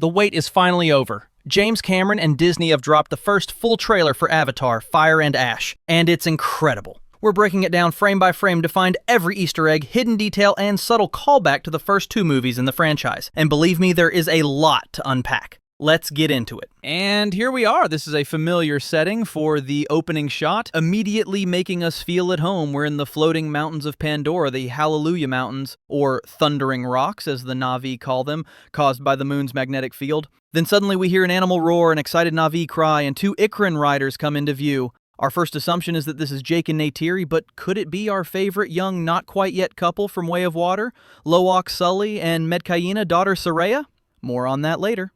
The wait is finally over. James Cameron and Disney have dropped the first full trailer for Avatar: Fire and Ash, and it's incredible. We're breaking it down frame by frame to find every Easter egg, hidden detail, and subtle callback to the first two movies in the franchise. And believe me, there is a lot to unpack. Let's get into it. And here we are. This is a familiar setting for the opening shot, immediately making us feel at home. We're in the floating mountains of Pandora, the Hallelujah Mountains, or Thundering Rocks, as the Na'vi call them, caused by the moon's magnetic field. Then suddenly we hear an animal roar, an excited Na'vi cry, and two Ikran riders come into view. Our first assumption is that this is Jake and Neytiri, but could it be our favorite young not-quite-yet couple from Way of Water, Lo'ak Sully and Medcaina, daughter Soraya? More on that later.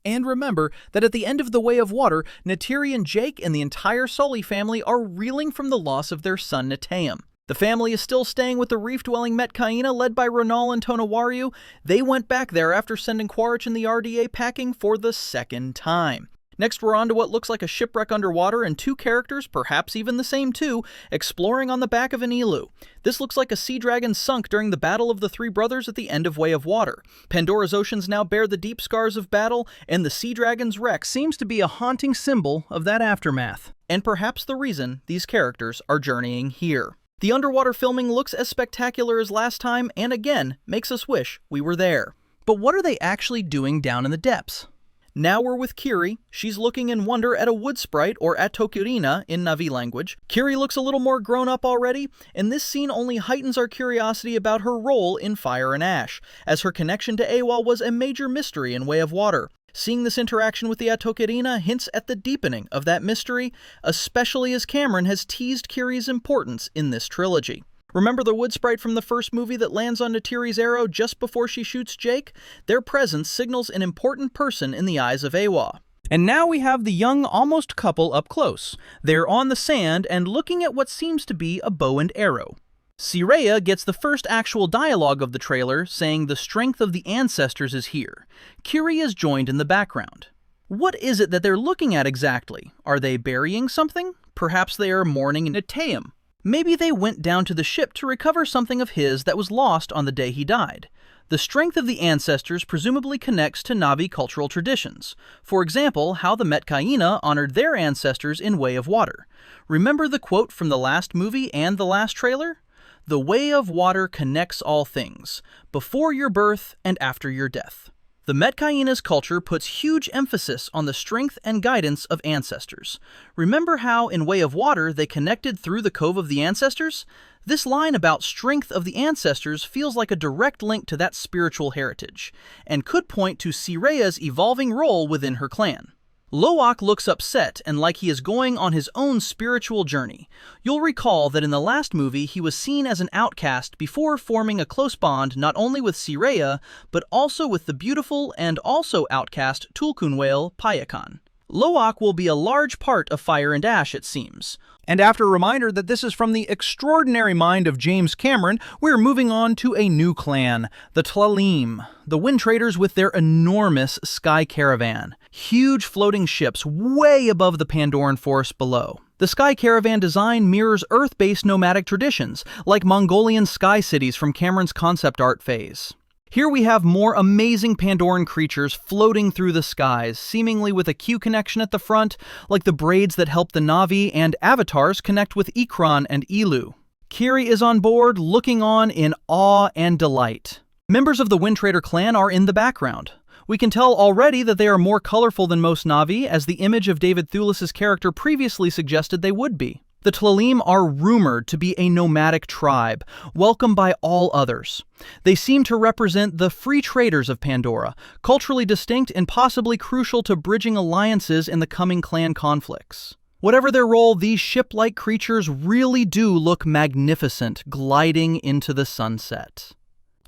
And remember that at the end of The Way of Water, Neytiri and Jake and the entire Sully family are reeling from the loss of their son Neteyam. The family is still staying with the reef-dwelling Medcaina, led by Ronal and Tonawariu. They went back there after sending Quaritch and the RDA packing for the second time. Next, we're on to what looks like a shipwreck underwater and two characters, perhaps even the same two, exploring on the back of an igloo. This looks like a sea dragon sunk during the Battle of the Three Brothers at the end of Way of Water. Pandora's oceans now bear the deep scars of battle, and the sea dragon's wreck seems to be a haunting symbol of that aftermath. And perhaps the reason these characters are journeying here. The underwater filming looks as spectacular as last time, and again, makes us wish we were there. But what are they actually doing down in the depths? Now we're with Kiri. She's looking in wonder at a wood sprite, or at Tokirina in Na'vi language. Kiri looks a little more grown up already, and this scene only heightens our curiosity about her role in Fire and Ash, as her connection to Eywa was a major mystery in Way of Water. Seeing this interaction with the Atokirina hints at the deepening of that mystery, especially as Cameron has teased Kiri's importance in this trilogy. Remember the wood sprite from the first movie that lands on Neytiri's arrow just before she shoots Jake? Their presence signals an important person in the eyes of Eywa. And now we have the young almost couple up close. They're on the sand and looking at what seems to be a bow and arrow. Soraya gets the first actual dialogue of the trailer, saying the strength of the ancestors is here. Kiri is joined in the background. What is it that they're looking at exactly? Are they burying something? Perhaps they are mourning Neteyam. Maybe they went down to the ship to recover something of his that was lost on the day he died. The strength of the ancestors presumably connects to Na'vi cultural traditions. For example, how the Medcaina honored their ancestors in Way of Water. Remember the quote from the last movie and the last trailer? The Way of Water connects all things, before your birth and after your death. The Medcaina's culture puts huge emphasis on the strength and guidance of ancestors. Remember how, in Way of Water, they connected through the Cove of the Ancestors? This line about strength of the ancestors feels like a direct link to that spiritual heritage, and could point to Soraya's evolving role within her clan. Lo'ak looks upset and like he is going on his own spiritual journey. You'll recall that in the last movie he was seen as an outcast before forming a close bond not only with Soraya, but also with the beautiful and also outcast Tulkun whale Payakan. Lo'ak will be a large part of Fire and Ash, it seems. And after a reminder that this is from the extraordinary mind of James Cameron, we're moving on to a new clan, the Tlalim, the Wind Traders with their enormous Sky Caravan. Huge floating ships way above the Pandoran forest below. The Sky Caravan design mirrors Earth-based nomadic traditions, like Mongolian sky cities from Cameron's concept art phase. Here we have more amazing Pandoran creatures floating through the skies, seemingly with a Q connection at the front, like the braids that help the Na'vi and avatars connect with Ikran and Ilu. Kiri is on board, looking on in awe and delight. Members of the Wind Trader clan are in the background. We can tell already that they are more colorful than most Na'vi, as the image of David Thewlis's character previously suggested they would be. The Tlalim are rumored to be a nomadic tribe, welcomed by all others. They seem to represent the free traders of Pandora, culturally distinct and possibly crucial to bridging alliances in the coming clan conflicts. Whatever their role, these ship-like creatures really do look magnificent, gliding into the sunset.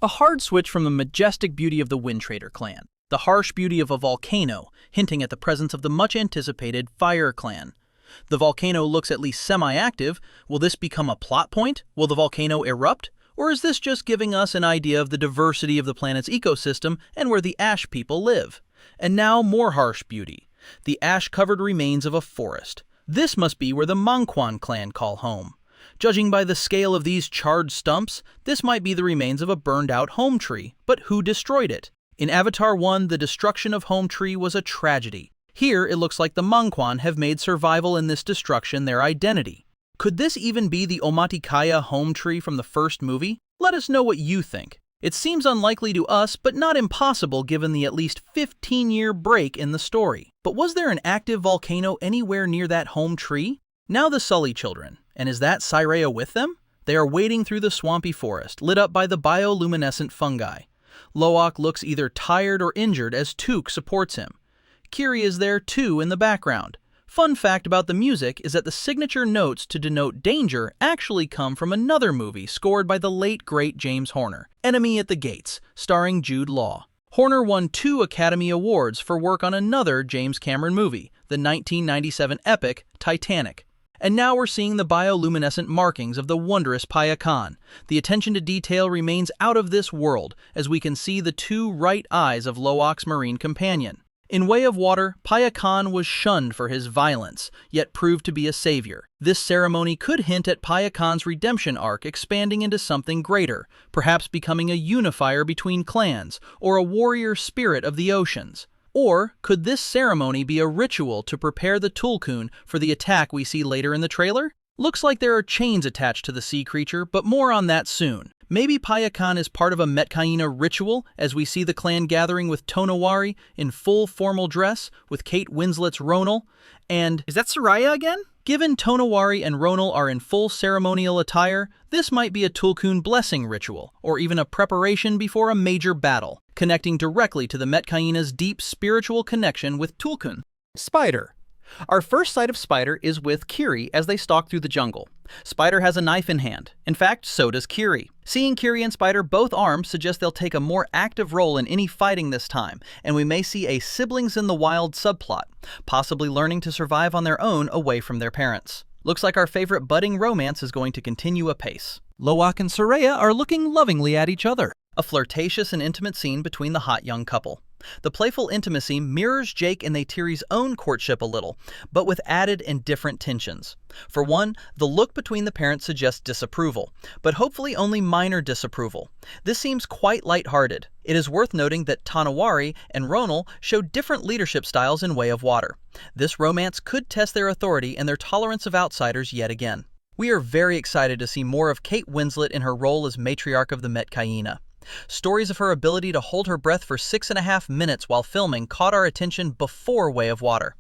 A hard switch from the majestic beauty of the Wind Trader clan, the harsh beauty of a volcano, hinting at the presence of the much-anticipated Fire clan. The volcano looks at least semi-active. Will this become a plot point? Will the volcano erupt? Or is this just giving us an idea of the diversity of the planet's ecosystem and where the ash people live? And now more harsh beauty. The ash-covered remains of a forest. This must be where the Mangquan clan call home. Judging by the scale of these charred stumps, this might be the remains of a burned-out home tree. But who destroyed it? In Avatar 1, the destruction of Home Tree was a tragedy. Here, it looks like the Mangquan have made survival in this destruction their identity. Could this even be the Omaticaya home tree from the first movie? Let us know what you think. It seems unlikely to us, but not impossible given the at least 15-year break in the story. But was there an active volcano anywhere near that home tree? Now the Sully children, and is that Cyrea with them? They are wading through the swampy forest, lit up by the bioluminescent fungi. Loak looks either tired or injured as Took supports him. Kiri is there too in the background. Fun fact about the music is that the signature notes to denote danger actually come from another movie scored by the late great James Horner, Enemy at the Gates, starring Jude Law. Horner won 2 Academy Awards for work on another James Cameron movie, the 1997 epic Titanic. And now we're seeing the bioluminescent markings of the wondrous Payakan. The attention to detail remains out of this world, as we can see the 2 right eyes of Loak's marine companion. In Way of Water, Payakan was shunned for his violence, yet proved to be a savior. This ceremony could hint at Payakan's redemption arc expanding into something greater, perhaps becoming a unifier between clans, or a warrior spirit of the oceans. Or could this ceremony be a ritual to prepare the Tulkun for the attack we see later in the trailer? Looks like there are chains attached to the sea creature, but more on that soon. Maybe Payakan is part of a Metcaina ritual, as we see the clan gathering with Tonawari in full formal dress, with Kate Winslet's Ronal, and... Is that Soraya again? Given Tonawari and Ronal are in full ceremonial attire, this might be a Tulkun blessing ritual, or even a preparation before a major battle, connecting directly to the Metcaina's deep spiritual connection with Tulkun. Spider. Our first sight of Spider is with Kiri as they stalk through the jungle. Spider has a knife in hand. In fact, so does Kiri. Seeing Kiri and Spider both armed suggests they'll take a more active role in any fighting this time, and we may see a siblings in the wild subplot, possibly learning to survive on their own away from their parents. Looks like our favorite budding romance is going to continue apace. Loak and Soraya are looking lovingly at each other. A flirtatious and intimate scene between the hot young couple. The playful intimacy mirrors Jake and Neytiri's own courtship a little, but with added and different tensions. For one, the look between the parents suggests disapproval, but hopefully only minor disapproval. This seems quite lighthearted. It is worth noting that Tonawari and Ronal show different leadership styles in Way of Water. This romance could test their authority and their tolerance of outsiders yet again. We are very excited to see more of Kate Winslet in her role as matriarch of the Metcaina. Stories of her ability to hold her breath for 6.5 minutes while filming caught our attention before Way of Water.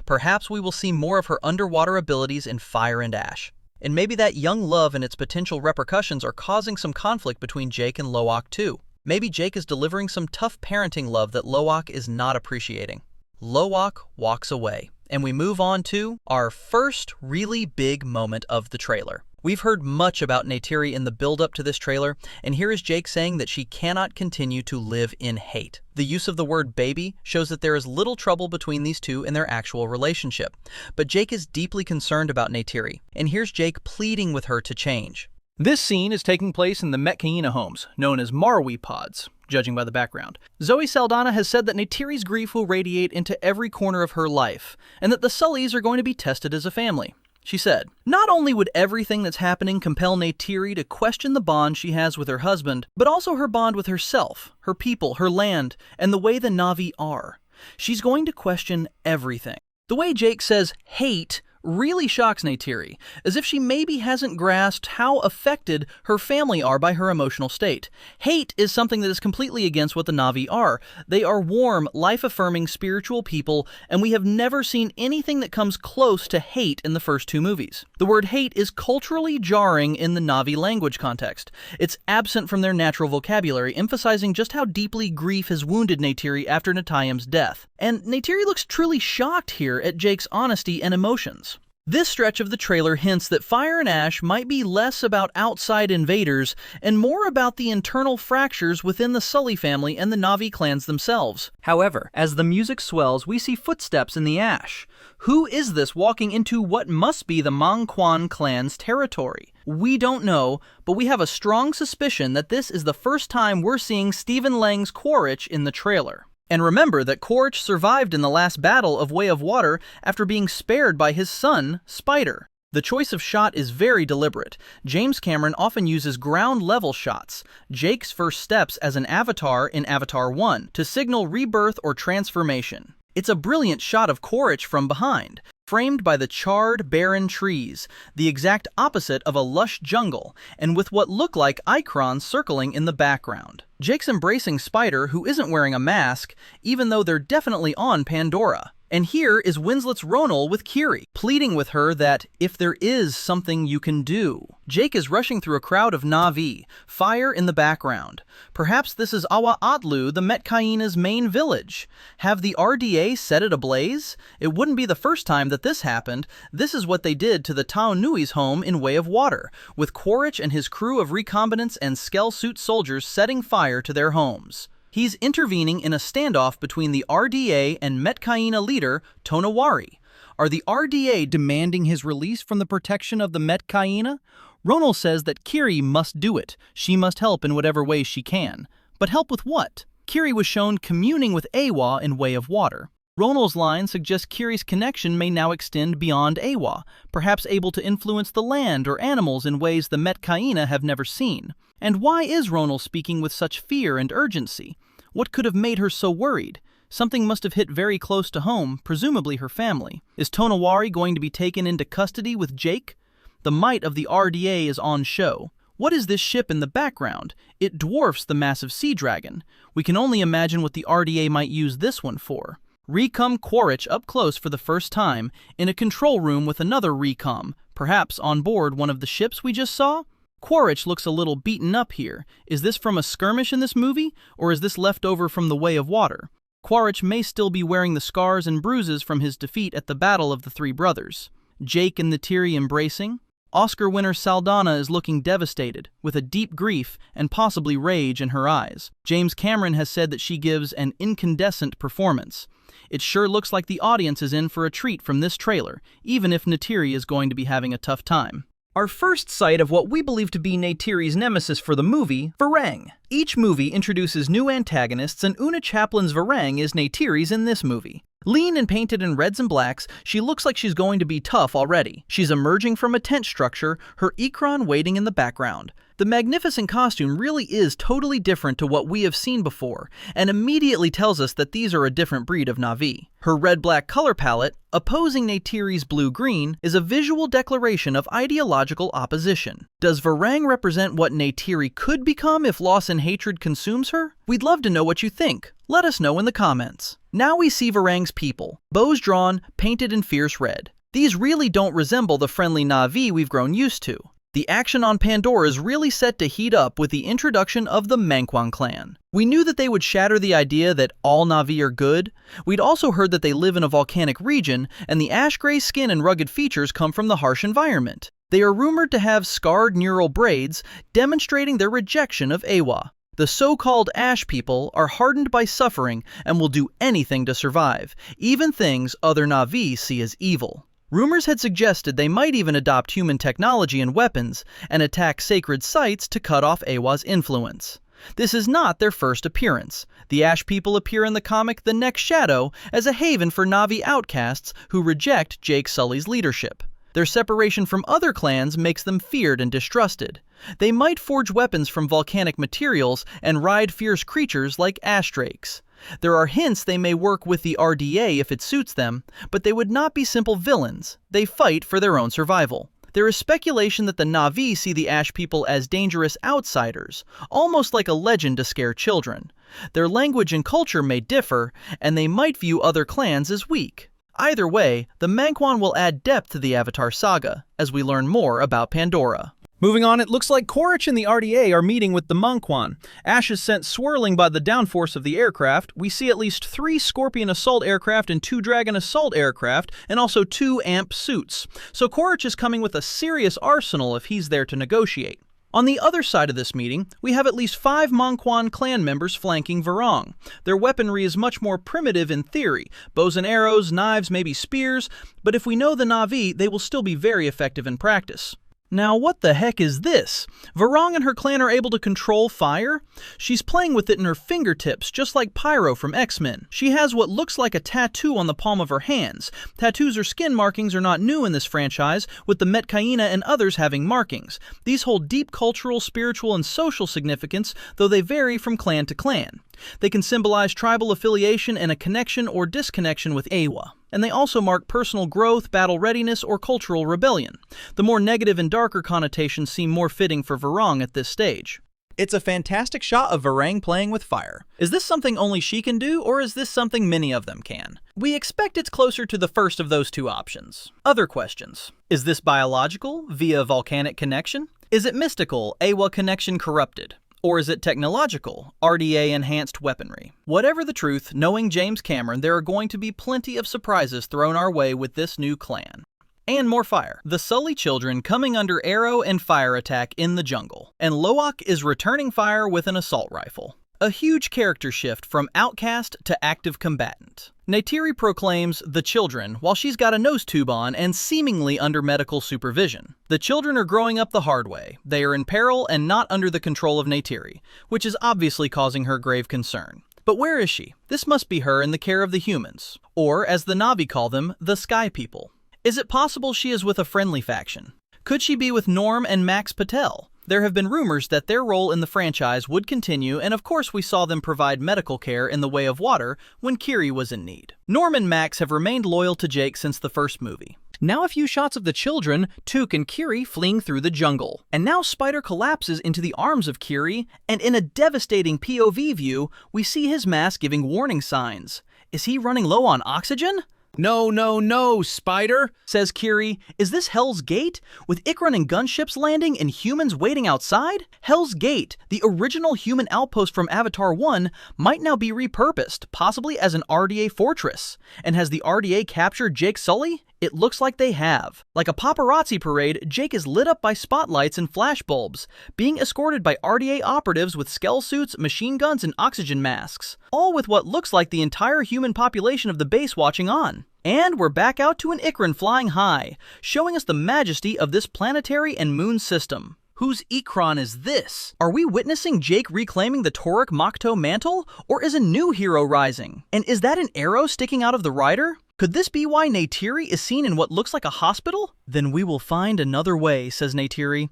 Perhaps we will see more of her underwater abilities in Fire and Ash. And maybe that young love and its potential repercussions are causing some conflict between Jake and Loak too. Maybe Jake is delivering some tough parenting love that Loak is not appreciating. Loak walks away, and we move on to our first really big moment of the trailer. We've heard much about Neytiri in the build-up to this trailer, and here is Jake saying that she cannot continue to live in hate. The use of the word baby shows that there is little trouble between these two in their actual relationship. But Jake is deeply concerned about Neytiri, and here's Jake pleading with her to change. This scene is taking place in the Metcaina homes, known as Marwi pods, judging by the background. Zoe Saldana has said that Neytiri's grief will radiate into every corner of her life, and that the Sullys are going to be tested as a family. She said, "Not only would everything that's happening compel Neytiri to question the bond she has with her husband, but also her bond with herself, her people, her land, and the way the Na'vi are. She's going to question everything." The way Jake says hate really shocks Neytiri, as if she maybe hasn't grasped how affected her family are by her emotional state. Hate is something that is completely against what the Na'vi are. They are warm, life-affirming, spiritual people, and we have never seen anything that comes close to hate in the first 2 movies. The word hate is culturally jarring in the Na'vi language context. It's absent from their natural vocabulary, emphasizing just how deeply grief has wounded Neytiri after Natayam's death. And Neytiri looks truly shocked here at Jake's honesty and emotions. This stretch of the trailer hints that Fire and Ash might be less about outside invaders and more about the internal fractures within the Sully family and the Na'vi clans themselves. However, as the music swells, we see footsteps in the ash. Who is this walking into what must be the Mangquan clan's territory? We don't know, but we have a strong suspicion that this is the first time we're seeing Stephen Lang's Quaritch in the trailer. And remember that Quaritch survived in the last battle of Way of Water after being spared by his son, Spider. The choice of shot is very deliberate. James Cameron often uses ground-level shots, Jake's first steps as an avatar in Avatar 1, to signal rebirth or transformation. It's a brilliant shot of Quaritch from behind, framed by the charred, barren trees, the exact opposite of a lush jungle, and with what look like icons circling in the background. Jake's embracing Spider, who isn't wearing a mask, even though they're definitely on Pandora. And here is Winslet's Ronal with Kiri, pleading with her that if there is something you can do. Jake is rushing through a crowd of Na'vi, fire in the background. Perhaps this is Awa-Atlu, the Metkayina's main village. Have the RDA set it ablaze? It wouldn't be the first time that this happened. This is what they did to the Taunui's home in Way of Water, with Quaritch and his crew of recombinants and skell suit soldiers setting fire to their homes. He's intervening in a standoff between the RDA and Metkayina leader, Tonawari. Are the RDA demanding his release from the protection of the Metkayina? Ronal says that Kiri must do it. She must help in whatever way she can. But help with what? Kiri was shown communing with Awa in Way of Water. Ronal's line suggests Kiri's connection may now extend beyond Awa, perhaps able to influence the land or animals in ways the Metkayina have never seen. And why is Ronal speaking with such fear and urgency? What could have made her so worried? Something must have hit very close to home, presumably her family. Is Tonawari going to be taken into custody with Jake? The might of the RDA is on show. What is this ship in the background? It dwarfs the massive sea dragon. We can only imagine what the RDA might use this one for. Recom Quaritch up close for the first time, in a control room with another Recom, perhaps on board one of the ships we just saw? Quaritch looks a little beaten up here. Is this from a skirmish in this movie, or is this left over from the Way of Water? Quaritch may still be wearing the scars and bruises from his defeat at the Battle of the Three Brothers. Jake and Neytiri embracing. Oscar winner Saldana is looking devastated, with a deep grief and possibly rage in her eyes. James Cameron has said that she gives an incandescent performance. It sure looks like the audience is in for a treat from this trailer, even if Neytiri is going to be having a tough time. Our first sight of what we believe to be Neytiri's nemesis for the movie, Varang. Each movie introduces new antagonists, and Una Chaplin's Varang is Neytiri's in this movie. Lean and painted in reds and blacks, she looks like she's going to be tough already. She's emerging from a tent structure, her Ikron waiting in the background. The magnificent costume really is totally different to what we have seen before, and immediately tells us that these are a different breed of Na'vi. Her red-black color palette, opposing Neytiri's blue-green, is a visual declaration of ideological opposition. Does Varang represent what Neytiri could become if loss and hatred consumes her? We'd love to know what you think. Let us know in the comments. Now we see Varang's people, bows drawn, painted in fierce red. These really don't resemble the friendly Na'vi we've grown used to. The action on Pandora is really set to heat up with the introduction of the Manquan clan. We knew that they would shatter the idea that all Na'vi are good. We'd also heard that they live in a volcanic region, and the ash-gray skin and rugged features come from the harsh environment. They are rumored to have scarred neural braids, demonstrating their rejection of Awa. The so-called Ash people are hardened by suffering and will do anything to survive, even things other Na'vi see as evil. Rumors had suggested they might even adopt human technology and weapons and attack sacred sites to cut off Awa's influence. This is not their first appearance. The Ash people appear in the comic The Next Shadow as a haven for Na'vi outcasts who reject Jake Sully's leadership. Their separation from other clans makes them feared and distrusted. They might forge weapons from volcanic materials and ride fierce creatures like ash drakes. There are hints they may work with the RDA if it suits them, but they would not be simple villains. They fight for their own survival. There is speculation that the Na'vi see the Ash people as dangerous outsiders, almost like a legend to scare children. Their language and culture may differ, and they might view other clans as weak. Either way, the Manquan will add depth to the Avatar saga, as we learn more about Pandora. Moving on, it looks like Quaritch and the RDA are meeting with the Manquan. Ash is sent swirling by the downforce of the aircraft. We see at least 3 Scorpion assault aircraft and 2 Dragon assault aircraft, and also 2 AMP suits. So Quaritch is coming with a serious arsenal if he's there to negotiate. On the other side of this meeting, we have at least 5 Manquan clan members flanking Varang. Their weaponry is much more primitive in theory. Bows and arrows, knives, maybe spears, but if we know the Na'vi, they will still be very effective in practice. Now what the heck is this? Varang and her clan are able to control fire? She's playing with it in her fingertips, just like Pyro from X-Men. She has what looks like a tattoo on the palm of her hands. Tattoos or skin markings are not new in this franchise, with the Metkaina and others having markings. These hold deep cultural, spiritual, and social significance, though they vary from clan to clan. They can symbolize tribal affiliation and a connection or disconnection with Awa. And they also mark personal growth, battle readiness, or cultural rebellion. The more negative and darker connotations seem more fitting for Varang at this stage. It's a fantastic shot of Varang playing with fire. Is this something only she can do, or is this something many of them can? We expect it's closer to the first of those two options. Other questions. Is this biological, via volcanic connection? Is it mystical, Awa connection corrupted? Or is it technological, RDA-enhanced weaponry? Whatever the truth, knowing James Cameron, there are going to be plenty of surprises thrown our way with this new clan. And more fire. The Sully children coming under arrow and fire attack in the jungle. And Loak is returning fire with an assault rifle. A huge character shift from outcast to active combatant. Neytiri proclaims the children while she's got a nose tube on and seemingly under medical supervision. The children are growing up the hard way. They are in peril and not under the control of Neytiri, which is obviously causing her grave concern. But where is she? This must be her in the care of the humans, or as the Na'vi call them, the Sky People. Is it possible she is with a friendly faction? Could she be with Norm and Max Patel? There have been rumors that their role in the franchise would continue, and of course we saw them provide medical care in the way of water when Kiri was in need. Norm and Max have remained loyal to Jake since the first movie. Now a few shots of the children, Took and Kiri fleeing through the jungle. And now Spider collapses into the arms of Kiri, and in a devastating POV view, we see his mask giving warning signs. Is he running low on oxygen? No, no, no, Spider, says Kiri. Is this Hell's Gate? With Ikran and gunships landing and humans waiting outside? Hell's Gate, the original human outpost from Avatar 1, might now be repurposed, possibly as an RDA fortress. And has the RDA captured Jake Sully? It looks like they have. Like a paparazzi parade, Jake is lit up by spotlights and flashbulbs, being escorted by RDA operatives with skell suits, machine guns, and oxygen masks. All with what looks like the entire human population of the base watching on. And we're back out to an Ikran flying high, showing us the majesty of this planetary and moon system. Whose Ikran is this? Are we witnessing Jake reclaiming the Toruk Makto mantle? Or is a new hero rising? And is that an arrow sticking out of the rider? Could this be why Neytiri is seen in what looks like a hospital? Then we will find another way, says Neytiri.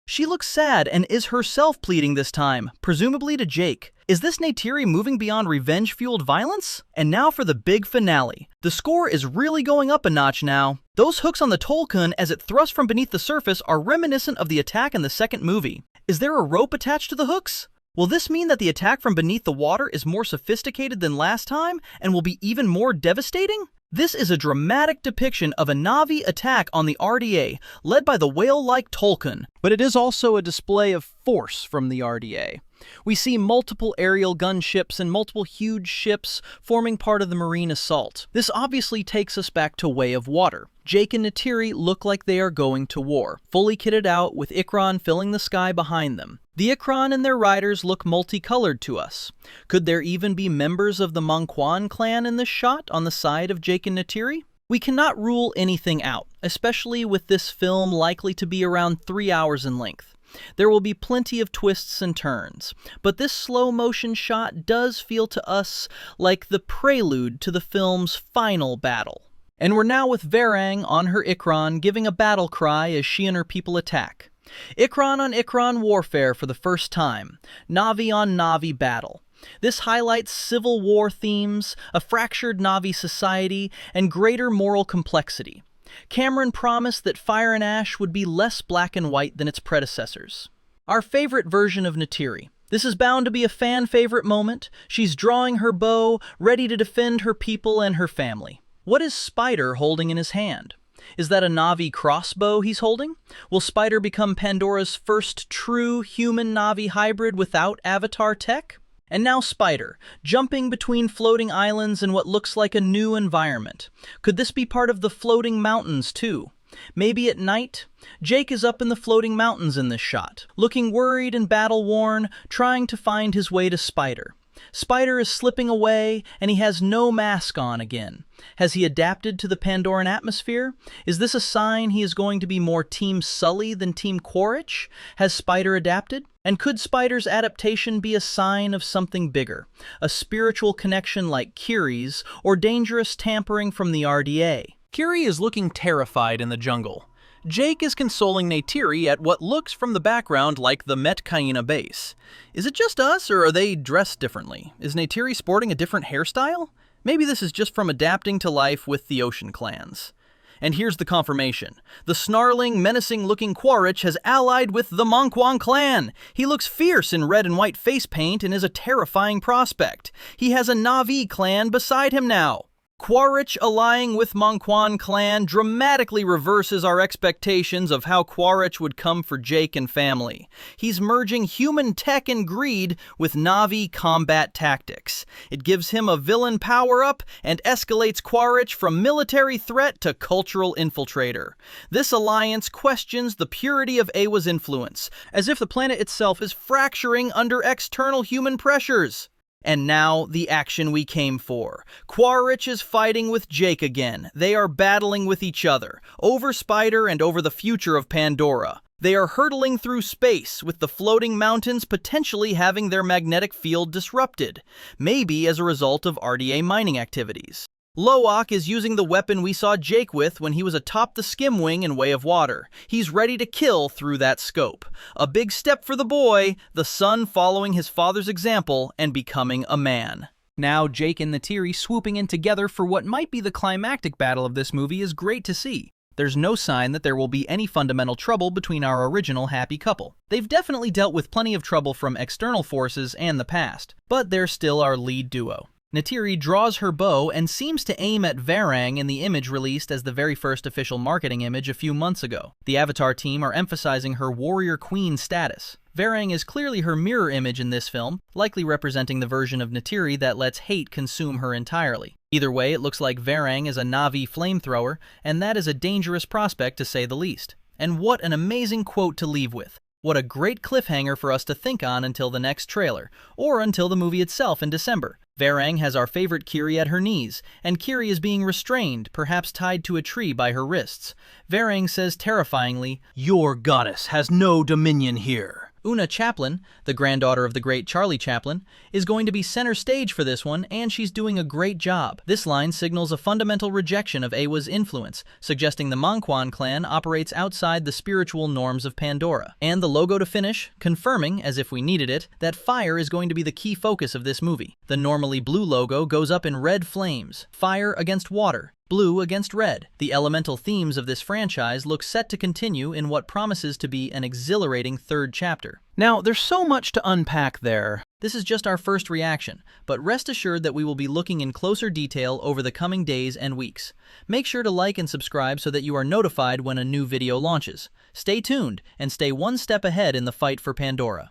She looks sad and is herself pleading this time, presumably to Jake. Is this Neytiri moving beyond revenge-fueled violence? And now for the big finale. The score is really going up a notch now. Those hooks on the Tolkien as it thrusts from beneath the surface are reminiscent of the attack in the second movie. Is there a rope attached to the hooks? Will this mean that the attack from beneath the water is more sophisticated than last time and will be even more devastating? This is a dramatic depiction of a Na'vi attack on the RDA, led by the whale-like Tolkien. But it is also a display of force from the RDA. We see multiple aerial gunships and multiple huge ships forming part of the marine assault. This obviously takes us back to Way of Water. Jake and Neytiri look like they are going to war, fully kitted out with Ikran filling the sky behind them. The Ikran and their riders look multicolored to us. Could there even be members of the Mongquan clan in this shot on the side of Jake and Neytiri? We cannot rule anything out, especially with this film likely to be around 3 hours in length. There will be plenty of twists and turns, but this slow-motion shot does feel to us like the prelude to the film's final battle. And we're now with Varang on her Ikran giving a battle cry as she and her people attack. Ikran on Ikran warfare for the first time. Na'vi on Na'vi battle. This highlights civil war themes, a fractured Na'vi society, and greater moral complexity. Cameron promised that Fire and Ash would be less black and white than its predecessors. Our favorite version of Neytiri. This is bound to be a fan-favorite moment. She's drawing her bow, ready to defend her people and her family. What is Spider holding in his hand? Is that a Na'vi crossbow he's holding? Will Spider become Pandora's first true human Na'vi hybrid without Avatar tech? And now Spider, jumping between floating islands in what looks like a new environment. Could this be part of the floating mountains too? Maybe at night? Jake is up in the floating mountains in this shot, looking worried and battle-worn, trying to find his way to Spider. Spider is slipping away, and he has no mask on again. Has he adapted to the Pandoran atmosphere? Is this a sign he is going to be more Team Sully than Team Quaritch? Has Spider adapted? And could Spider's adaptation be a sign of something bigger? A spiritual connection like Kiri's, or dangerous tampering from the RDA? Kiri is looking terrified in the jungle. Jake is consoling Neytiri at what looks from the background like the Metcaina base. Is it just us, or are they dressed differently? Is Neytiri sporting a different hairstyle? Maybe this is just from adapting to life with the ocean clans. And here's the confirmation. The snarling, menacing-looking Quaritch has allied with the Monquan clan. He looks fierce in red and white face paint and is a terrifying prospect. He has a Na'vi clan beside him now. Quaritch allying with Monquan clan dramatically reverses our expectations of how Quaritch would come for Jake and family. He's merging human tech and greed with Na'vi combat tactics. It gives him a villain power-up and escalates Quaritch from military threat to cultural infiltrator. This alliance questions the purity of Awa's influence, as if the planet itself is fracturing under external human pressures. And now, the action we came for. Quaritch is fighting with Jake again. They are battling with each other, over Spider and over the future of Pandora. They are hurtling through space, with the floating mountains potentially having their magnetic field disrupted, maybe as a result of RDA mining activities. Loak is using the weapon we saw Jake with when he was atop the skim wing in Way of Water. He's ready to kill through that scope. A big step for the boy, the son following his father's example and becoming a man. Now Jake and Neytiri swooping in together for what might be the climactic battle of this movie is great to see. There's no sign that there will be any fundamental trouble between our original happy couple. They've definitely dealt with plenty of trouble from external forces and the past, but they're still our lead duo. Neytiri draws her bow and seems to aim at Varang in the image released as the very first official marketing image a few months ago. The Avatar team are emphasizing her warrior queen status. Varang is clearly her mirror image in this film, likely representing the version of Neytiri that lets hate consume her entirely. Either way, it looks like Varang is a Na'vi flamethrower, and that is a dangerous prospect to say the least. And what an amazing quote to leave with. What a great cliffhanger for us to think on until the next trailer, or until the movie itself in December. Varang has our favorite Kiri at her knees, and Kiri is being restrained, perhaps tied to a tree by her wrists. Varang says terrifyingly, "Your goddess has no dominion here." Una Chaplin, the granddaughter of the great Charlie Chaplin, is going to be center stage for this one, and she's doing a great job. This line signals a fundamental rejection of Awa's influence, suggesting the Monquan clan operates outside the spiritual norms of Pandora. And the logo to finish, confirming, as if we needed it, that fire is going to be the key focus of this movie. The normally blue logo goes up in red flames, fire against water, blue against red. The elemental themes of this franchise look set to continue in what promises to be an exhilarating third chapter. Now, there's so much to unpack there. This is just our first reaction, but rest assured that we will be looking in closer detail over the coming days and weeks. Make sure to like and subscribe so that you are notified when a new video launches. Stay tuned and stay one step ahead in the fight for Pandora.